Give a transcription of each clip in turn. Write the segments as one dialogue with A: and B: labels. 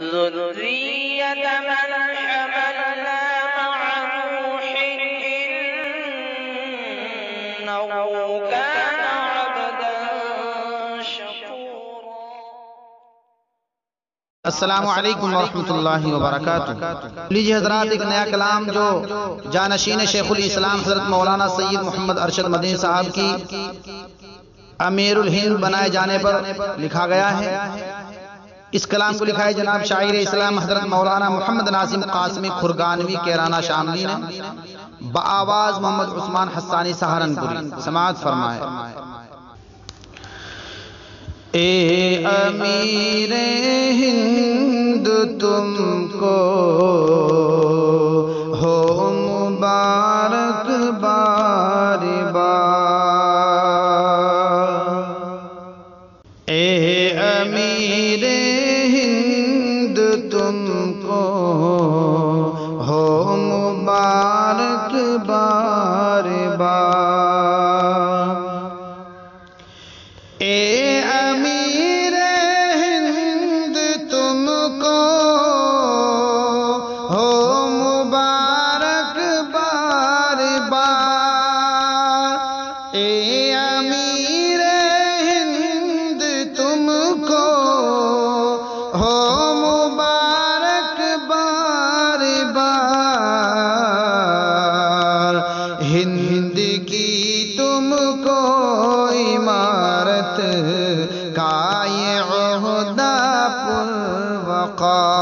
A: ذرية من حملنا مع نوح إنه كان عبدا شكورا۔
B: السلام علیکم ورحمۃ اللہ وبرکاتہ۔ لیجیے حضرات، ایک نیا کلام جو جانشین شیخ الاسلام حضرت مولانا سید محمد ارشد مدنی صاحب کی امیر الہند بنائے جانے پر لکھا گیا ہے۔ اس کلام کو لکھا ہے جناب شاعر اسلام حضرت مولانا محمد ناظم قاسمی کھرگانوی کیرانہ شاملی نے، بآواز محمد عثمان حسانی سہارنپوری۔ سماعت فرمائے۔ اے امیر ہند تم کو ہو مبارک بار بار، اے امیر ہند تم کو ہو مبارک بار بار، اے امیر ہند تم کو ہو مبارک بار بار، اے امیر ہند تم کو ہو مبارک بار بار، ہند کی تم کو عمارت کا یہ عہدہ پروقار،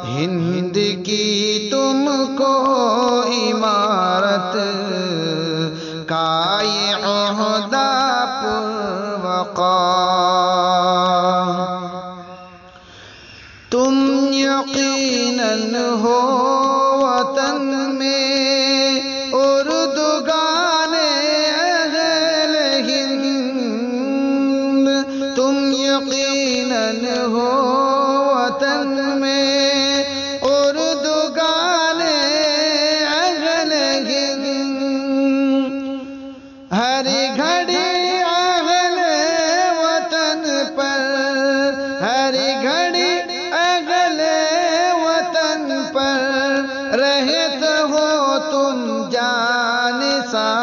B: ہند کی تم کو عمارت کا یہ عہدہ پروقار، تم یقیناً ہو وطن میں اردگان اہل ہند، تم یقیناً ہو وطن میں اردگان اہل ہند، ہر گھڑی اہل وطن پر، ہر گھڑی اہل وطن پر رہت ہو تم جانثار،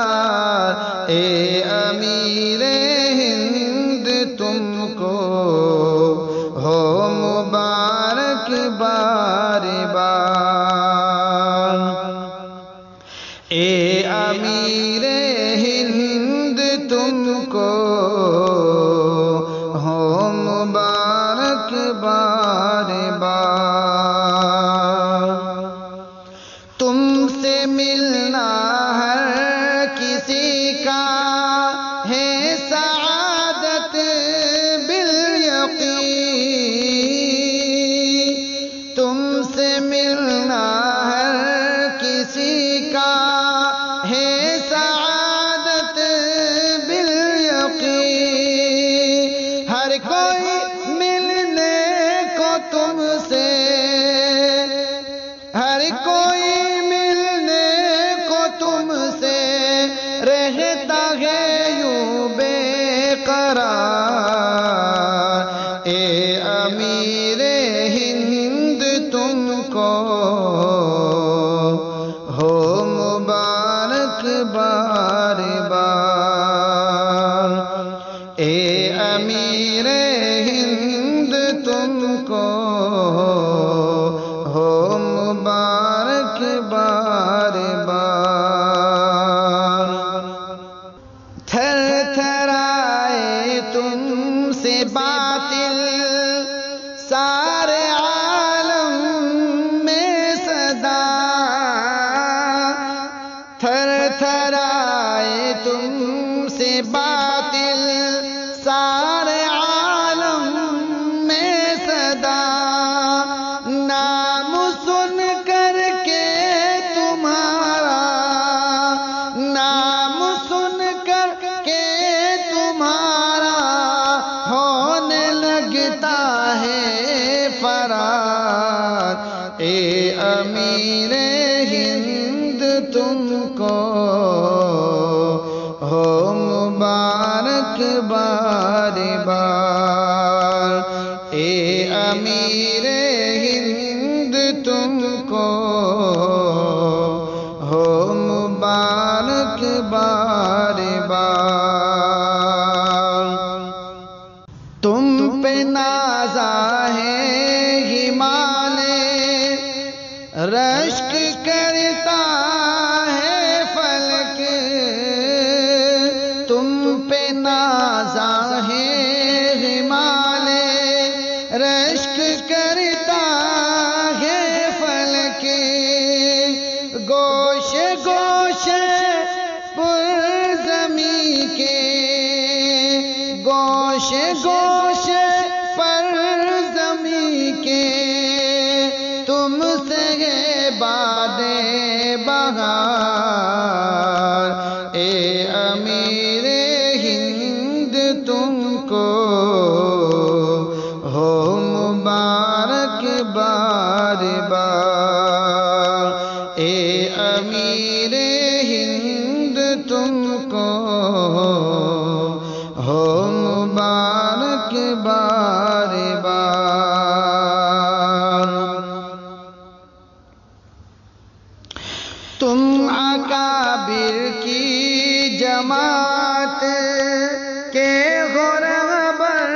B: اے امیر ہند تم کو ہو مبارک بار بار، اے امیر ہند تم کو ہو مبارک بار بار، تم سے ملنا ہر کسی کا ہے سعادت بالیقین، تم سے ملنا ہر کسی کا ہے سعادت بالیقین، ہر کوئی ملنے کو تم سے، ہر کوئی ملنے کو تم سے رہتا ہے یوں بے قرار، اے امیر ہند تم کو ہو مبارک بار بار، اے امیر ہند تم کو ہو مبارک بار بار، تھر تھرائے تم سے باطل سارے عالم میں صدا، تھر تھرائے تم سے باطل سارے عالم میں صدا، نام سن کر کے تمہارا، نام سن کر کے تمہارا ہونے لگتا ہے فرار، اے امیر ہند تم کو ہو مبارک بار بار، اے امیر امیر ہند تم کو ہو مبارک بار بار، تم پہ نازا ہے ہمالیہ، رشک کرتا ہے فلک، تم پہ نازا ہے ہمالیہ، رشک کرتا ہے فلک، گوشے گوشے پر زمیں کے، گوشے گوشے پر زمیں کے، تم سے باد بہار، اے امیر ہند تم کو ہو مبارک بار بار، اے امیر ہند تم کو ہو مبارک بار بار، تم اکابر کی جماعت کے غربر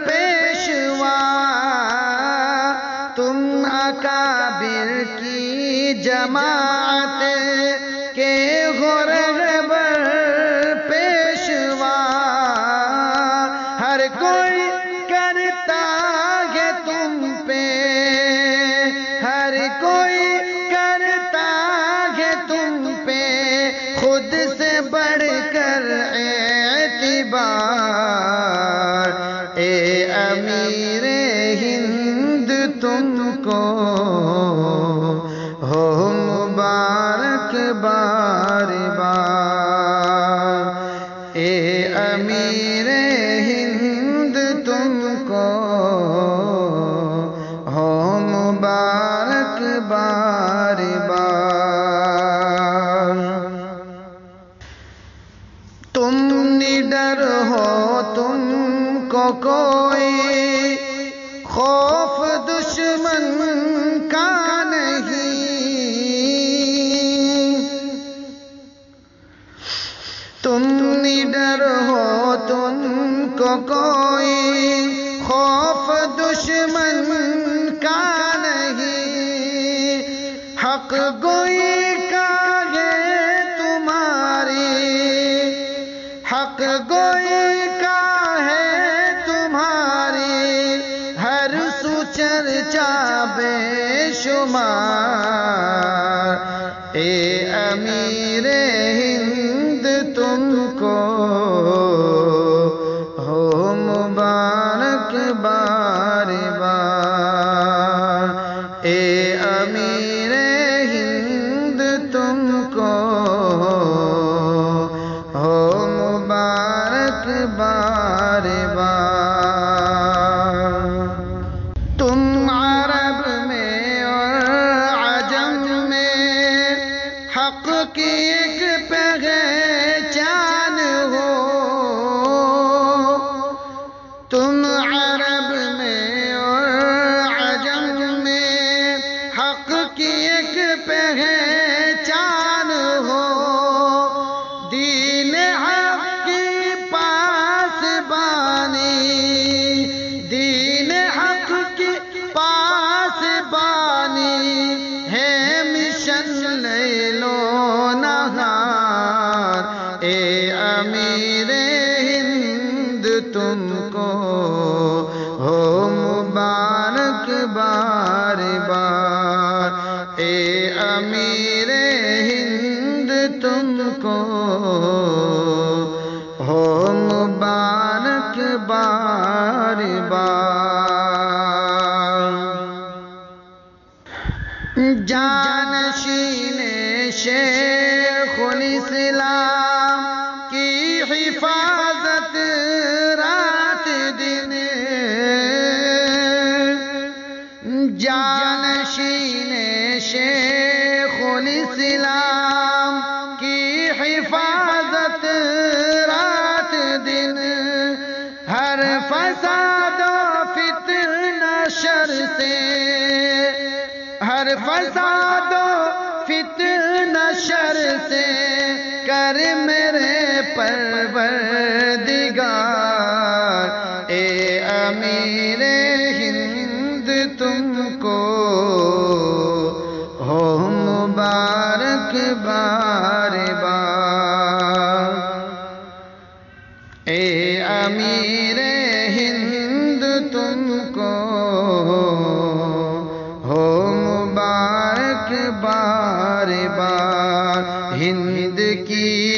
B: پیشوا، تم اکابر کی جماعت کے غربر پیشوا، ہر کوئی کرتا ہے تم پہ، ہر کوئی کرتا ہے تم پہ خود سے بڑھ کر اعتبار، اے امیر ہند تم کو ہو مبارک بار بار، اے امیر ہند تم کو ہو مبارک بار بار، تم نڈر ہو تم کو کوئی خوف دشمن کا نہیں، تم نڈر ہو تم کو کوئی خوف دشمن کا نہیں، حق گوئی کا ہے تمہاری، حق گوئی کا ہے تمہاری، ہر سو چرچا بے شمار، اے امیر ہند تم کو ہو مبارک بار بار، اے امیر ہند تم کو ہو مبارک بار بار، تم عرب میں اور عجم میں حق کی ایک پہچان ہو، تم عرب میں اور عجم میں حق کی ایک پہچان ہو، دین حق کی پاسبانی، دین حق کی پاسبانی ہے مشن لیل و نہار، اے امیر ہند تم کو ہو مبارک بار بار، اے امیر ہند تم کو ہو مبارک بار بار، جانشین شیخ الاسلام کی حفاظت رات دن، جانشین شیخ الاسلام کی حفاظت رات دن، ہر فساد و فتنہ سے ہر فساد و فتنہ شر سے کر میرے پروردگار اے امیر ہند تم کو ہو مبارک بار بار اے امیر ہند تم کو ہو مبارک بار بار ہند کی